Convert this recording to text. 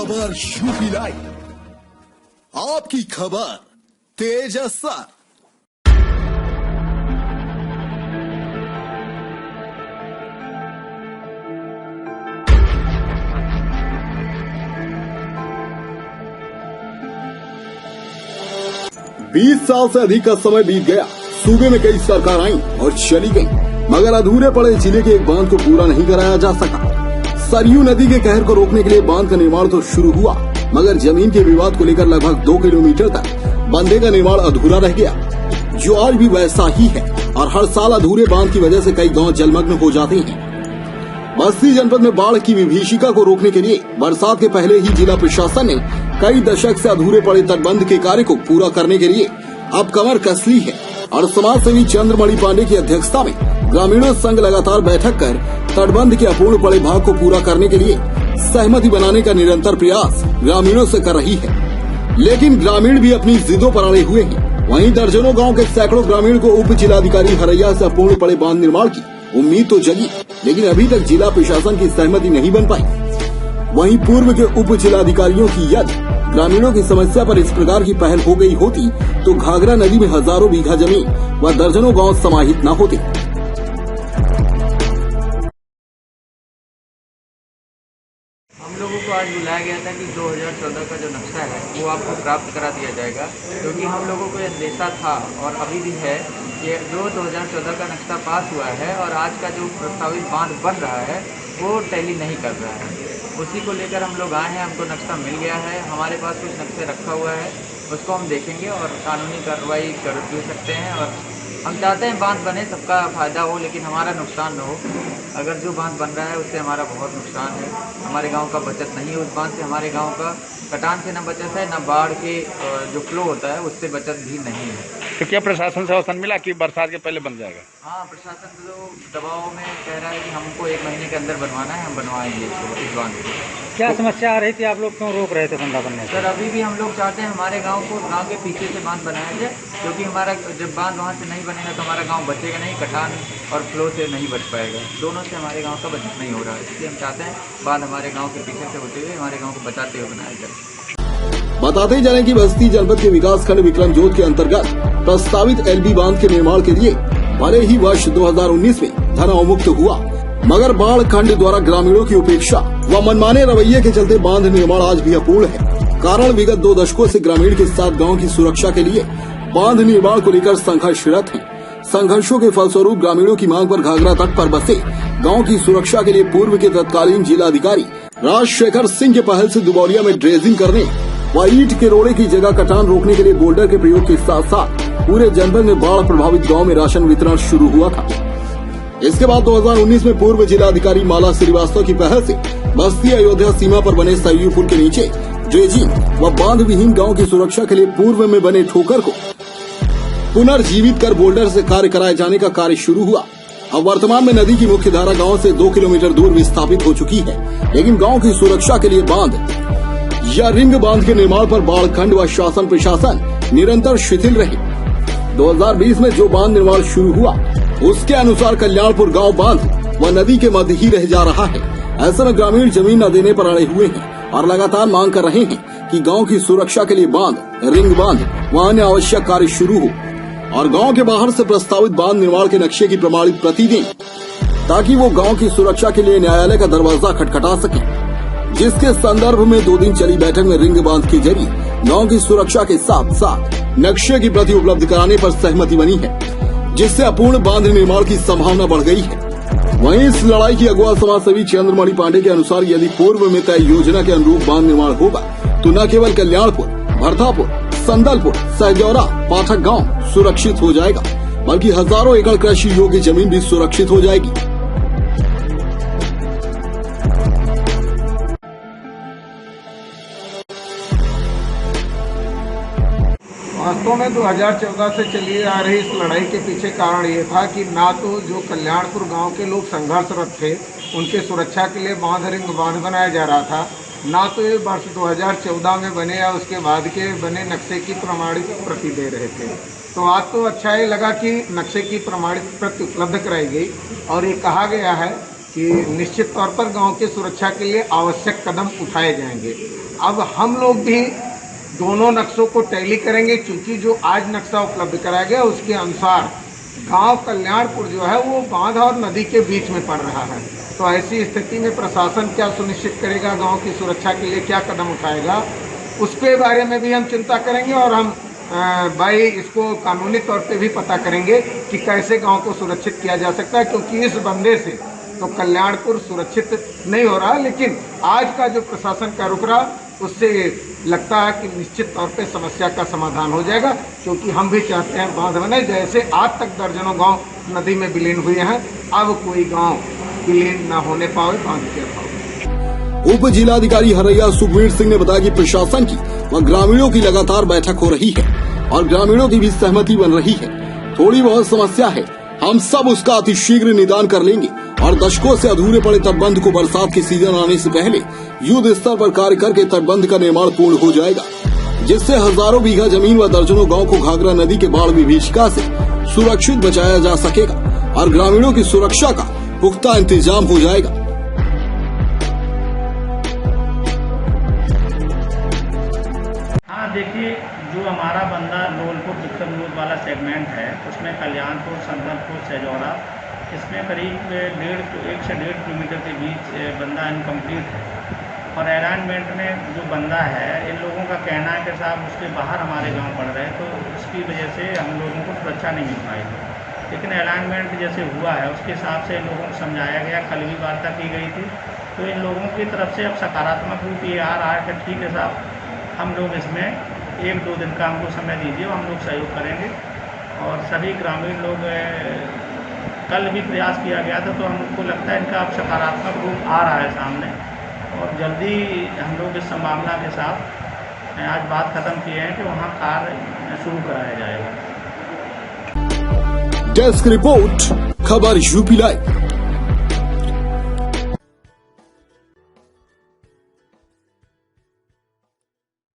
खबर UP live, आपकी खबर तेज असर। बीस साल से अधिक का समय बीत गया। सूबे में कई सरकार आई और चली गई, मगर अधूरे पड़े जिले के एक बांध को पूरा नहीं कराया जा सका। सरयू नदी के कहर को रोकने के लिए बांध का निर्माण तो शुरू हुआ, मगर जमीन के विवाद को लेकर लगभग 2 किलोमीटर तक बांधे का निर्माण अधूरा रह गया, जो आज भी वैसा ही है। और हर साल अधूरे बांध की वजह से कई गांव जलमग्न हो जाते हैं। बस्ती जनपद में बाढ़ की विभीषिका को रोकने के लिए बरसात के पहले ही जिला प्रशासन ने कई दशक से अधूरे पड़े तटबंध के कार्य को पूरा करने के लिए अब कमर कस ली है। और समाज सेवी चंद्रमणि पांडे की अध्यक्षता में ग्रामीणों संघ लगातार बैठक कर तटबंध के अपूर्ण पड़े भाग को पूरा करने के लिए सहमति बनाने का निरंतर प्रयास ग्रामीणों से कर रही है। लेकिन ग्रामीण भी अपनी जिदों पर अड़े हुए हैं। वहीं दर्जनों गाँव के सैकड़ों ग्रामीण को उप जिलाधिकारी हरैया से अपूर्ण पड़े बांध निर्माण की उम्मीद तो जगी, लेकिन अभी तक जिला प्रशासन की सहमति नहीं बन पाई। वहीं पूर्व के उप जिलाधिकारियों की यदि ग्रामीणों की समस्या पर इस प्रकार की पहल हो गई होती तो घाघरा नदी में हजारों बीघा जमीन व दर्जनों गांव समाहित न होते। हम लोगों को आज बुलाया गया था कि 2014 का जो नक्शा है वो आपको प्राप्त करा दिया जाएगा, क्योंकि हम लोगों को अंदेशा था और अभी भी है कि जो 2014 का नक्शा पास हुआ है और आज का जो प्रस्तावित बांध बन रहा है वो टैली नहीं कर रहा है। उसी को लेकर हम लोग आए हैं। हमको नक्शा मिल गया है, हमारे पास कुछ नक्शे रखा हुआ है, उसको हम देखेंगे और कानूनी कार्रवाई कर भी सकते हैं। और हम चाहते हैं बांध बने, सबका फायदा हो, लेकिन हमारा नुकसान न हो। अगर जो बांध बन रहा है उससे हमारा बहुत नुकसान है, हमारे गांव का बचत नहीं है। उस बांध से हमारे गांव का कटान से न बचत है, न बाढ़ के जो फ्लो होता है उससे बचत भी नहीं है। तो क्या प्रशासन से आश्वासन मिला कि बरसात के पहले बन जाएगा? हाँ, प्रशासन तो दबाव में कह रहा है कि हमको 1 महीने के अंदर बनवाना है, हम बनवाएंगे इस बांध को। क्या समस्या आ रही थी, आप लोग क्यों रोक रहे थे बंदा बनने से? सर, अभी भी हम लोग चाहते हैं हमारे गांव के पीछे से बांध बनाया जाए, क्योंकि हमारा जब बांध वहां से नहीं बनेगा तो हमारा गांव बचेगा नहीं, कटान और फ्लो से नहीं बच पाएगा। दोनों से हमारे गांव का बचत नहीं हो रहा है, इसलिए हम चाहते हैं बांध हमारे गांव के पीछे से होते हुए हमारे गांव को बचाते हुए बनाया जाए। बताते जाने की बस्ती जनपद के विकास खंड विक्रमजोत के अंतर्गत प्रस्तावित एलबी बांध के निर्माण के लिए भले ही वर्ष 2019 में धन अवमुक्त हुआ, मगर बाढ़ खंड द्वारा ग्रामीणों की उपेक्षा व मनमाने रवैये के चलते बांध निर्माण आज भी अपूर्ण है। कारण विगत 2 दशकों से ग्रामीण के साथ गांव की सुरक्षा के लिए बांध निर्माण को लेकर संघर्षरत है। संघर्षों के फलस्वरूप ग्रामीणों की मांग पर घाघरा तट पर बसे गांव की सुरक्षा के लिए पूर्व के तत्कालीन जिलाधिकारी राजशेखर सिंह के पहल से दुबौलिया में ड्रेजिंग करने व ईंट के रोड़े की जगह कटान रोकने के लिए बोल्डर के प्रयोग के साथ साथ पूरे जनपद में बाढ़ प्रभावित गांव में राशन वितरण शुरू हुआ था। इसके बाद 2019 में पूर्व जिलाधिकारी माला श्रीवास्तव की पहल से बस्ती अयोध्या सीमा पर बने सरयू पुल के नीचे ड्रेजिंग व बांध विहीन गाँव की सुरक्षा के लिए पूर्व में बने ठोकर को पुनर्जीवित कर बोल्डर से कार्य कराए जाने का कार्य शुरू हुआ। अब वर्तमान में नदी की मुख्य धारा गाँव से 2 किलोमीटर दूर विस्थापित हो चुकी है, लेकिन गाँव की सुरक्षा के लिए बांध या रिंग बांध के निर्माण पर बाढ़ खंड व शासन प्रशासन निरंतर शिथिल रहे। 2020 में जो बांध निर्माण शुरू हुआ उसके अनुसार कल्याणपुर गांव बांध व नदी के मध्य ही रह जा रहा है। ऐसे में ग्रामीण जमीन न देने पर अड़े हुए हैं और लगातार मांग कर रहे हैं कि गांव की सुरक्षा के लिए बांध, रिंग बांध व अन्य आवश्यक कार्य शुरू हो और गांव के बाहर से प्रस्तावित बांध निर्माण के नक्शे की प्रमाणित प्रति दें, ताकि वो गांव की सुरक्षा के लिए न्यायालय का दरवाजा खटखटा सके। जिसके संदर्भ में 2 दिन चली बैठक में रिंग बांध के जरिए गांव की सुरक्षा के साथ साथ नक्शे की प्रति उपलब्ध कराने पर सहमति बनी है, जिससे अपूर्ण बांध निर्माण की संभावना बढ़ गई है। वहीं इस लड़ाई की अगुवा समाज सेवी चंद्रमणि पांडे के अनुसार यदि पूर्व में तय योजना के अनुरूप बांध निर्माण होगा तो न केवल कल्याणपुर, भरथापुर, संदलपुर, सहजौरा, पाठक गाँव सुरक्षित हो जाएगा, बल्कि हजारों एकड़ कृषि योग्य जमीन भी सुरक्षित हो जाएगी। वास्तव में 2014 से चली आ रही इस लड़ाई के पीछे कारण ये था कि ना तो जो कल्याणपुर गांव के लोग संघर्षरत थे उनके सुरक्षा के लिए बांध रिंग बांध बनाया जा रहा था, ना तो ये वर्ष 2014 में बने या उसके बाद के बने नक्शे की प्रमाणित प्रति दे रहे थे। तो आज तो अच्छा ही लगा कि नक्शे की प्रमाणित प्रति उपलब्ध कराई गई और ये कहा गया है कि निश्चित तौर पर गांव की सुरक्षा के लिए आवश्यक कदम उठाए जाएंगे। अब हम लोग भी दोनों नक्शों को टैली करेंगे, क्योंकि जो आज नक्शा उपलब्ध कराया गया उसके अनुसार गांव कल्याणपुर जो है वो बांध और नदी के बीच में पड़ रहा है। तो ऐसी स्थिति में प्रशासन क्या सुनिश्चित करेगा, गांव की सुरक्षा के लिए क्या कदम उठाएगा, उसके बारे में भी हम चिंता करेंगे। और हम भाई इसको कानूनी तौर पे भी पता करेंगे कि कैसे गांव को सुरक्षित किया जा सकता है, क्योंकि इस बंदे से तो कल्याणपुर सुरक्षित नहीं हो रहा। लेकिन आज का जो प्रशासन का रुख रहा उससे लगता है कि निश्चित तौर पे समस्या का समाधान हो जाएगा, क्योंकि हम भी चाहते हैं बांध बने। जैसे आज तक दर्जनों गांव नदी में विलीन हुए हैं, अब कोई गांव विलीन न होने पाए बांध के अभाव। उप जिलाधिकारी हरैया सुखबीर सिंह ने बताया कि प्रशासन की व ग्रामीणों की लगातार बैठक हो रही है और ग्रामीणों की भी सहमति बन रही है। थोड़ी बहुत समस्या है, हम सब उसका अतिशीघ्र निदान कर लेंगे और दशकों से अधूरे पड़े तटबंध को बरसात की सीजन आने से पहले युद्ध स्तर पर कार्य करके तटबंध का निर्माण पूर्ण हो जाएगा, जिससे हजारों बीघा जमीन व दर्जनों गांव को घाघरा नदी के बाढ़ विभीषिका से सुरक्षित बचाया जा सकेगा और ग्रामीणों की सुरक्षा का पुख्ता इंतजाम हो जाएगा। हाँ देखिए, जो हमारा बंदा लोलपुर विक्रम रोड वाला सेगमेंट है उसमें कल्याणपुर, संदलपुर, सजौरा, इसमें करीब 1 से 1.5 किलोमीटर के बीच बंदा इनकम्प्लीट है। और अलाइनमेंट में जो बंदा है, इन लोगों का कहना है कि साहब उसके बाहर हमारे गांव पड़ रहे हैं, तो उसकी वजह से हम लोगों को सुरक्षा नहीं मिल पाएगी। लेकिन अलाइनमेंट जैसे हुआ है उसके हिसाब से इन लोगों को समझाया गया, कल भी वार्ता की गई थी, तो इन लोगों की तरफ से अब सकारात्मक रूप ये आ रहा है कि ठीक है साहब, हम लोग इसमें 1-2 दिन का हमको समय दीजिए, हम लोग सहयोग करेंगे। और सभी ग्रामीण लोग, कल भी प्रयास किया गया था, तो हमको लगता है इनका अब सकारात्मक रूप आ रहा है सामने, और जल्दी हम लोग इस संभावना के साथ आज बात खत्म किए हैं कि वहाँ कार्य शुरू कराया जाएगा। डेस्क रिपोर्ट, खबर यूपी लाइव।